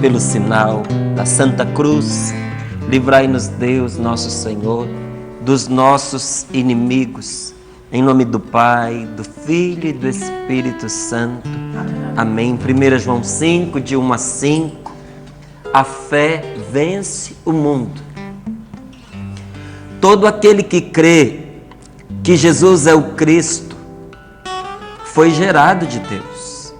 pelo sinal da Santa Cruz, livrai-nos Deus, nosso Senhor, dos nossos inimigos. Em nome do Pai, do Filho e do Espírito Santo. Amém. 1 João 5, de 1 a 5. A fé vence o mundo. Todo aquele que crê que Jesus é o Cristo foi gerado de Deus.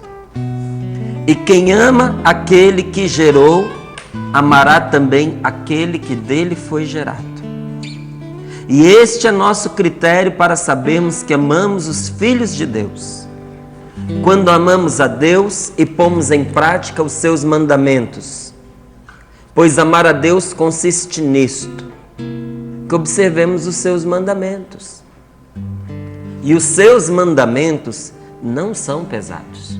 E quem ama aquele que gerou, amará também aquele que dele foi gerado. E este é nosso critério para sabermos que amamos os filhos de Deus. Quando amamos a Deus e pomos em prática os seus mandamentos. Pois amar a Deus consiste nisto, que observemos os seus mandamentos. E os seus mandamentos não são pesados.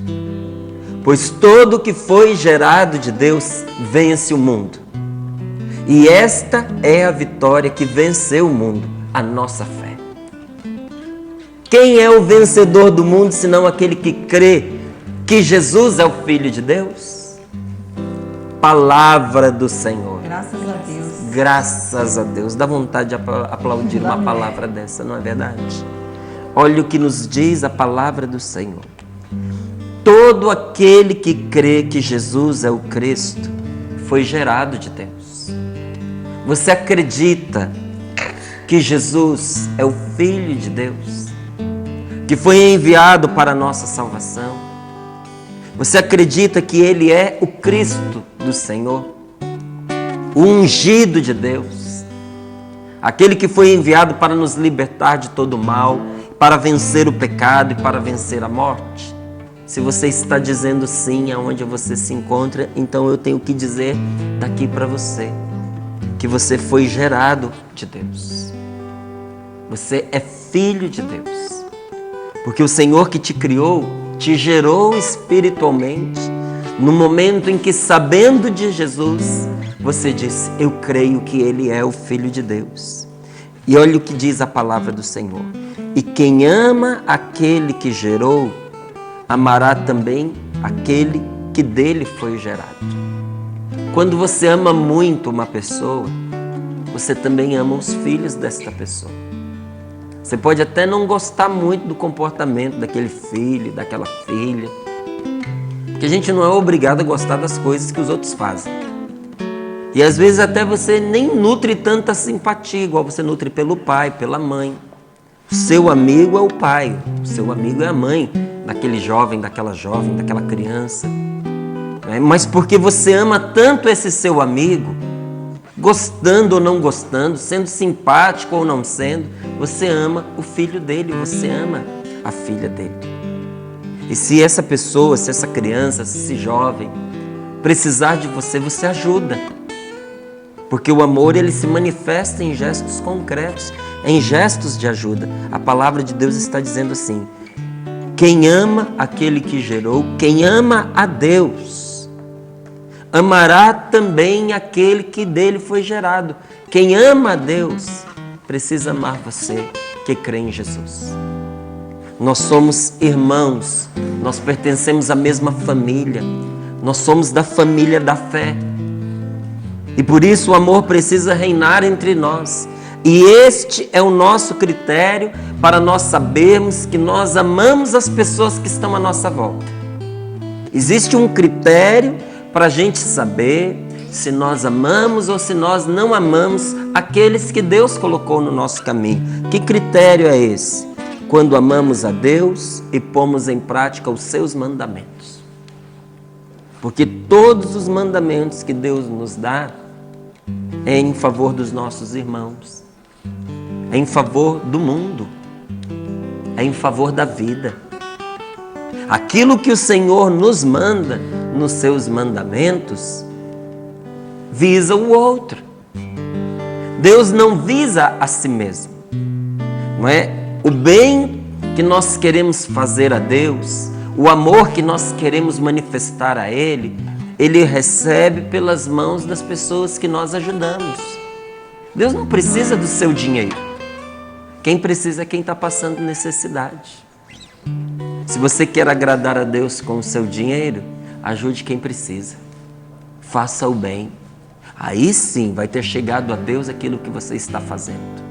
Pois todo que foi gerado de Deus vence o mundo. E esta é a vitória que venceu o mundo, a nossa fé. Quem é o vencedor do mundo, senão aquele que crê que Jesus é o Filho de Deus? Palavra do Senhor. Graças a Deus. Graças a Deus. Dá vontade de aplaudir uma palavra dessa, não é verdade? Olha o que nos diz a palavra do Senhor. Todo aquele que crê que Jesus é o Cristo foi gerado de Deus. Você acredita que Jesus é o Filho de Deus, que foi enviado para a nossa salvação? Você acredita que Ele é o Cristo do Senhor, o ungido de Deus, aquele que foi enviado para nos libertar de todo o mal, para vencer o pecado e para vencer a morte? Se você está dizendo sim aonde você se encontra, então eu tenho que dizer daqui para você que você foi gerado de Deus. Você é filho de Deus. Porque o Senhor que te criou, te gerou espiritualmente, no momento em que, sabendo de Jesus, você disse: eu creio que Ele é o Filho de Deus. E olha o que diz a palavra do Senhor. E quem ama aquele que gerou, amará também aquele que dele foi gerado. Quando você ama muito uma pessoa, você também ama os filhos desta pessoa. Você pode até não gostar muito do comportamento daquele filho, daquela filha, porque a gente não é obrigado a gostar das coisas que os outros fazem. E às vezes até você nem nutre tanta simpatia, igual você nutre pelo pai, pela mãe. O seu amigo é o pai, o seu amigo é a mãe daquele jovem, daquela criança. Mas porque você ama tanto esse seu amigo, gostando ou não gostando, sendo simpático ou não sendo, você ama o filho dele, você ama a filha dele. E se essa pessoa, se essa criança, se esse jovem precisar de você, você ajuda. Porque o amor, ele se manifesta em gestos concretos, em gestos de ajuda. A palavra de Deus está dizendo assim: quem ama aquele que gerou, quem ama a Deus, amará também aquele que dele foi gerado. Quem ama a Deus precisa amar você que crê em Jesus. Nós somos irmãos, nós pertencemos à mesma família, nós somos da família da fé. E por isso o amor precisa reinar entre nós. E este é o nosso critério para nós sabermos que nós amamos as pessoas que estão à nossa volta. Existe um critério para a gente saber se nós amamos ou se nós não amamos aqueles que Deus colocou no nosso caminho. Que critério é esse? Quando amamos a Deus e pomos em prática os seus mandamentos. Porque todos os mandamentos que Deus nos dá é em favor dos nossos irmãos, é em favor do mundo, é em favor da vida. Aquilo que o Senhor nos manda nos seus mandamentos visa o outro. Deus não visa a si mesmo, não é? O bem que nós queremos fazer a Deus, o amor que nós queremos manifestar a Ele, Ele recebe pelas mãos das pessoas que nós ajudamos. Deus não precisa do seu dinheiro. Quem precisa é quem está passando necessidade. Se você quer agradar a Deus com o seu dinheiro, ajude quem precisa. faça o bem. Aí sim vai ter chegado a Deus aquilo que você está fazendo.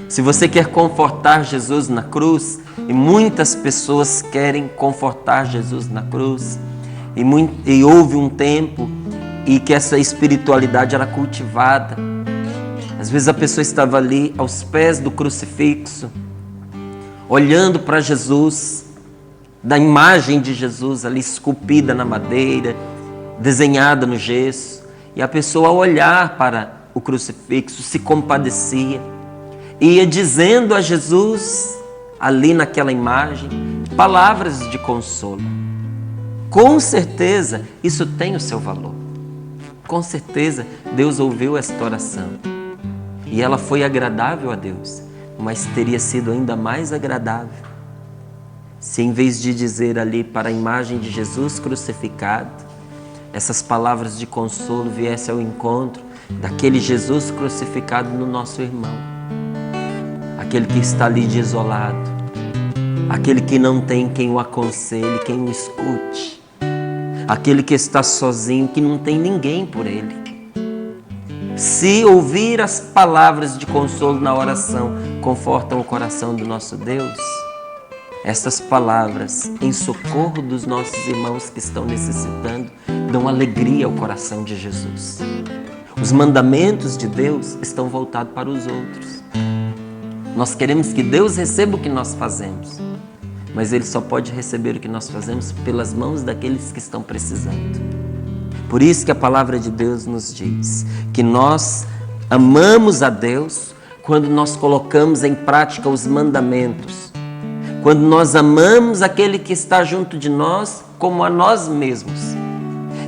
Se você quer confortar Jesus na cruz, e muitas pessoas querem confortar Jesus na cruz, e houve um tempo e que essa espiritualidade era cultivada. Às vezes a pessoa estava ali aos pés do crucifixo, olhando para Jesus, da imagem de Jesus ali esculpida na madeira, desenhada no gesso, e a pessoa, ao olhar para o crucifixo, se compadecia, ia dizendo a Jesus, ali naquela imagem, palavras de consolo. Com certeza isso tem o seu valor. Com certeza Deus ouviu esta oração e ela foi agradável a Deus, mas teria sido ainda mais agradável se, em vez de dizer ali para a imagem de Jesus crucificado, essas palavras de consolo viessem ao encontro daquele Jesus crucificado no nosso irmão, aquele que está ali de isolado, aquele que não tem quem o aconselhe, quem o escute, aquele que está sozinho, que não tem ninguém por ele. Se ouvir as palavras de consolo na oração confortam o coração do nosso Deus, essas palavras em socorro dos nossos irmãos que estão necessitando dão alegria ao coração de Jesus. Os mandamentos de Deus estão voltados para os outros. Nós queremos que Deus receba o que nós fazemos, mas Ele só pode receber o que nós fazemos pelas mãos daqueles que estão precisando. Por isso que a palavra de Deus nos diz que nós amamos a Deus quando nós colocamos em prática os mandamentos, quando nós amamos aquele que está junto de nós como a nós mesmos.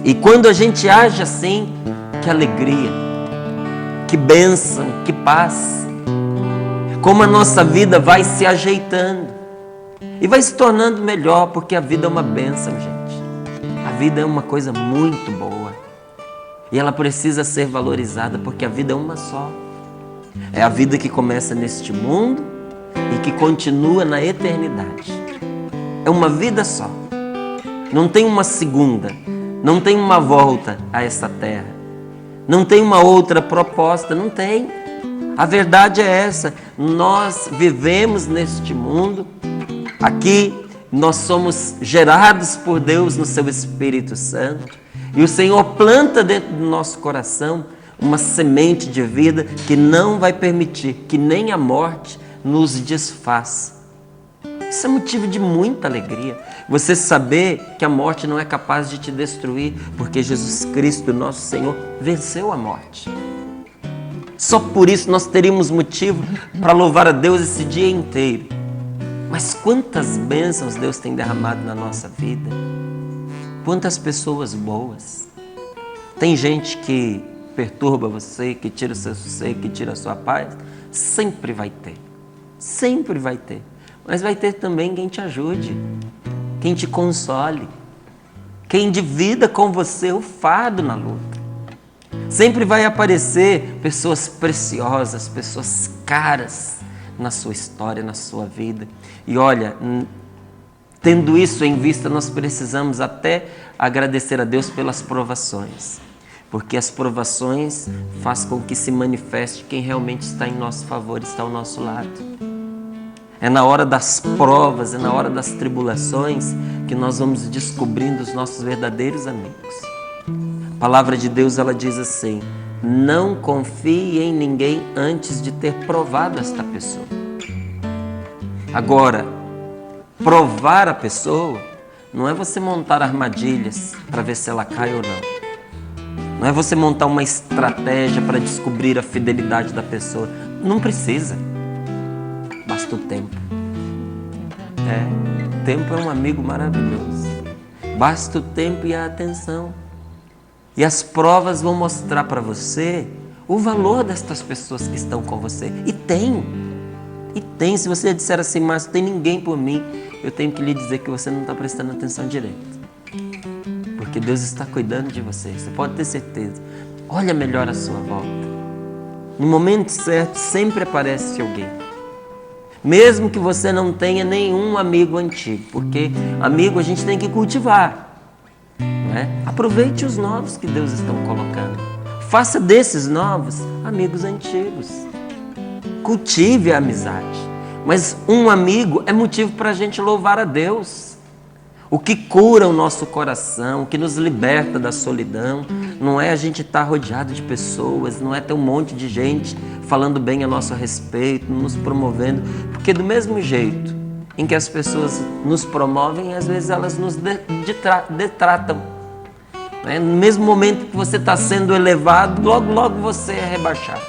E quando a gente age assim, que alegria, que bênção, que paz. Como a nossa vida vai se ajeitando e vai se tornando melhor, porque a vida é uma bênção, gente. A vida é uma coisa muito boa e ela precisa ser valorizada, porque a vida é uma só. É a vida que começa neste mundo e que continua na eternidade. É uma vida só. Não tem uma segunda, não tem uma volta a essa terra, não tem uma outra proposta, não tem. A verdade é essa, nós vivemos neste mundo, aqui nós somos gerados por Deus no seu Espírito Santo, e o Senhor planta dentro do nosso coração uma semente de vida que não vai permitir que nem a morte nos desfaça. Isso é motivo de muita alegria, você saber que a morte não é capaz de te destruir, porque Jesus Cristo, nosso Senhor, venceu a morte. Só por isso nós teríamos motivo para louvar a Deus esse dia inteiro. Mas quantas bênçãos Deus tem derramado na nossa vida. Quantas pessoas boas. Tem gente que perturba você, que tira o seu sossego, que tira a sua paz. Sempre vai ter. Sempre vai ter. Mas vai ter também quem te ajude, quem te console, quem divida com você o fardo na luta. Sempre vai aparecer pessoas preciosas, pessoas caras na sua história, na sua vida. E olha, tendo isso em vista, nós precisamos até agradecer a Deus pelas provações, porque as provações fazem com que se manifeste quem realmente está em nosso favor, está ao nosso lado. É na hora das provas, é na hora das tribulações que nós vamos descobrindo os nossos verdadeiros amigos. A palavra de Deus, ela diz assim: não confie em ninguém antes de ter provado esta pessoa. Agora, provar a pessoa não é você montar armadilhas para ver se ela cai ou não. Não é você montar uma estratégia para descobrir a fidelidade da pessoa. Não precisa. Basta o tempo. O tempo é um amigo maravilhoso. Basta o tempo e a atenção. E as provas vão mostrar para você o valor destas pessoas que estão com você. E tem. Se você disser assim, mas não tem ninguém por mim, eu tenho que lhe dizer que você não está prestando atenção direito. Porque Deus está cuidando de você. Você pode ter certeza. Olha melhor a sua volta. No momento certo, sempre aparece alguém. Mesmo que você não tenha nenhum amigo antigo. Porque amigo a gente tem que cultivar. Aproveite os novos que Deus está colocando. Faça desses novos amigos antigos. Cultive a amizade. Mas um amigo é motivo para a gente louvar a Deus. O que cura o nosso coração, o que nos liberta da solidão, não é a gente estar rodeado de pessoas, não é ter um monte de gente falando bem a nosso respeito, nos promovendo, porque do mesmo jeito em que as pessoas nos promovem, às vezes elas nos detratam. No mesmo momento que você está sendo elevado, logo, logo você é rebaixado.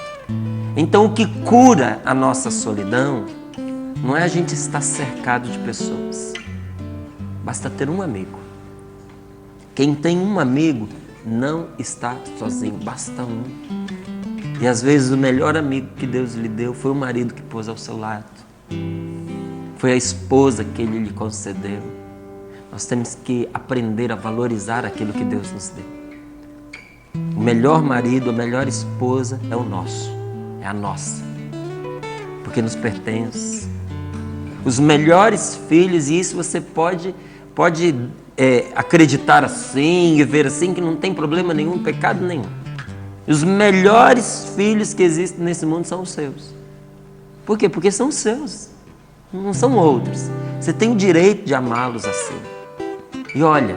Então o que cura a nossa solidão não é a gente estar cercado de pessoas. Basta ter um amigo. Quem tem um amigo não está sozinho, basta um. E às vezes o melhor amigo que Deus lhe deu foi o marido que pôs ao seu lado. Foi a esposa que Ele lhe concedeu. Nós temos que aprender a valorizar aquilo que Deus nos deu. O melhor marido, a melhor esposa é o nosso, é a nossa, porque nos pertence. Os melhores filhos, e isso você pode acreditar assim e ver assim, que não tem problema nenhum, pecado nenhum. Os melhores filhos que existem nesse mundo são os seus. Por quê? Porque são os seus, não são outros. Você tem o direito de amá-los assim. E olha,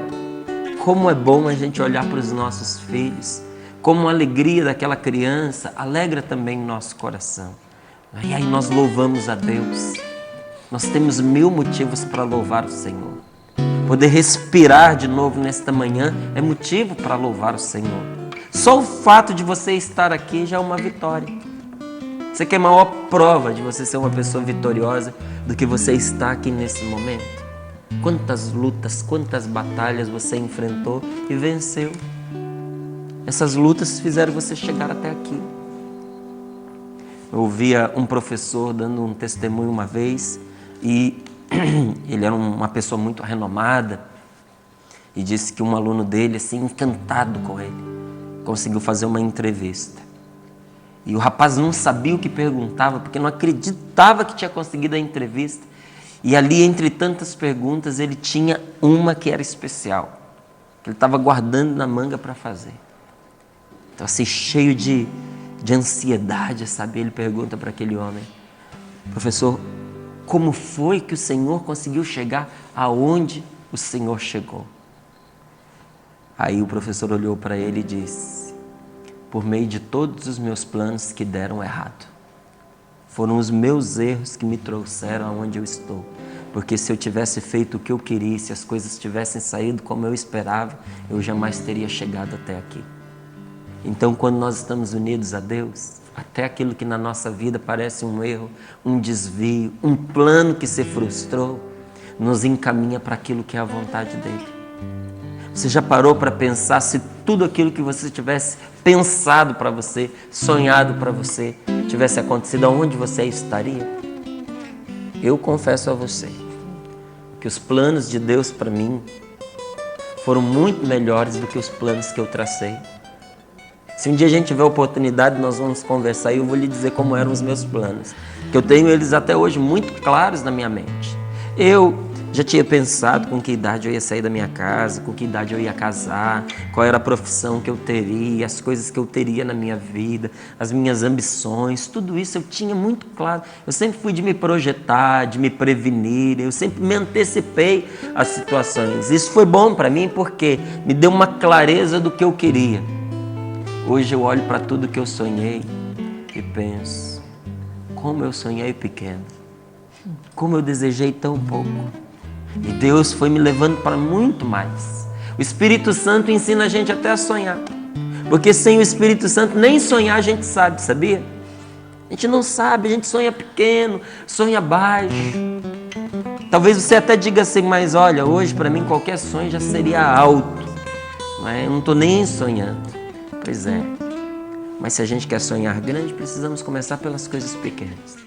como é bom a gente olhar para os nossos filhos, como a alegria daquela criança alegra também o nosso coração. E aí nós louvamos a Deus. Nós temos 1000 motivos para louvar o Senhor. Poder respirar de novo nesta manhã é motivo para louvar o Senhor. Só o fato de você estar aqui já é uma vitória. Você quer maior prova de você ser uma pessoa vitoriosa do que você está aqui nesse momento? Quantas lutas, quantas batalhas você enfrentou e venceu. Essas lutas fizeram você chegar até aqui. Eu ouvia um professor dando um testemunho uma vez, e ele era uma pessoa muito renomada, e disse que um aluno dele, assim, encantado com ele, conseguiu fazer uma entrevista. E o rapaz não sabia o que perguntava, porque não acreditava que tinha conseguido a entrevista. E ali, entre tantas perguntas, ele tinha uma que era especial, que ele estava guardando na manga para fazer. Então, assim, cheio de ansiedade, sabe? Ele pergunta para aquele homem: professor, como foi que o Senhor conseguiu chegar aonde o Senhor chegou? Aí o professor olhou para ele e disse: por meio de todos os meus planos que deram errado. Foram os meus erros que me trouxeram aonde eu estou. Porque se eu tivesse feito o que eu queria, se as coisas tivessem saído como eu esperava, eu jamais teria chegado até aqui. Então, quando nós estamos unidos a Deus, até aquilo que na nossa vida parece um erro, um desvio, um plano que se frustrou, nos encaminha para aquilo que é a vontade dEle. Você já parou para pensar se tudo aquilo que você tivesse pensado para você, sonhado para você, tivesse acontecido, aonde você estaria? Eu confesso a você que os planos de Deus para mim foram muito melhores do que os planos que eu tracei. Se um dia a gente tiver oportunidade, nós vamos conversar e eu vou lhe dizer como eram os meus planos, que eu tenho eles até hoje muito claros na minha mente. Eu já tinha pensado com que idade eu ia sair da minha casa, com que idade eu ia casar, qual era a profissão que eu teria, as coisas que eu teria na minha vida, as minhas ambições, tudo isso eu tinha muito claro. Eu sempre fui de me projetar, de me prevenir, eu sempre me antecipei às situações. Isso foi bom para mim porque me deu uma clareza do que eu queria. Hoje eu olho para tudo que eu sonhei e penso: como eu sonhei pequeno, como eu desejei tão pouco. E Deus foi me levando para muito mais. O Espírito Santo ensina a gente até a sonhar. Porque sem o Espírito Santo nem sonhar a gente sabe, sabia? A gente não sabe, a gente sonha pequeno, sonha baixo. Talvez você até diga assim: mas olha, hoje para mim qualquer sonho já seria alto. Não é? Eu não estou nem sonhando. Pois é. Mas se a gente quer sonhar grande, precisamos começar pelas coisas pequenas.